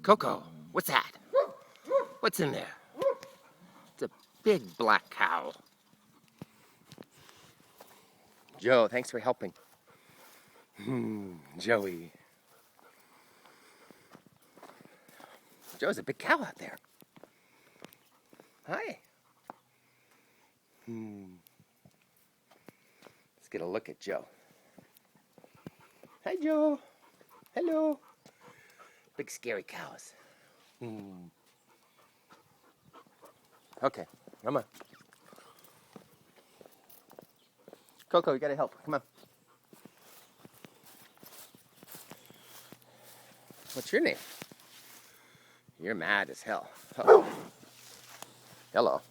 Coco, what's that? What's in there? It's a big black cow. Joe, thanks for helping. Joey. Joe's a big cow out there. Hi. Let's get a look at Joe. Hi, Joe. Hello. Big scary cows. Okay, come on. Coco, you gotta help. Come on. What's your name? You're mad as hell. Oh. Hello.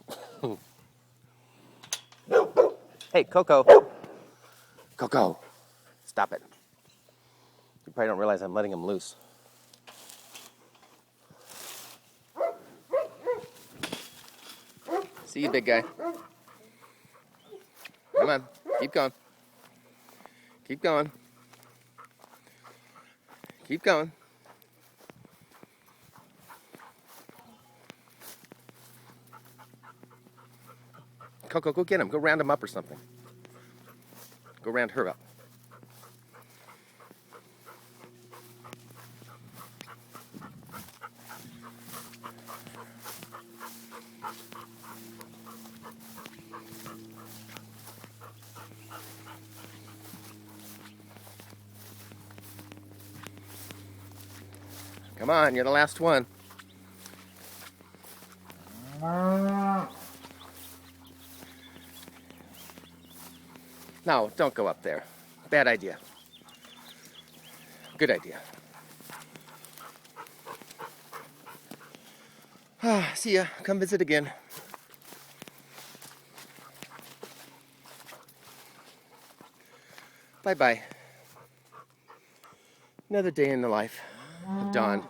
Hey, Coco. Coco, stop it. You probably don't realize I'm letting him loose. See you, big guy. Come on, keep going. Keep going. Keep going. Coco, go get him. Go round him up or something. Go round her up. Come on, you're the last one. No, don't go up there. Bad idea. Good idea. See ya. Come visit again. Bye-bye. Another day in the life of Dawn.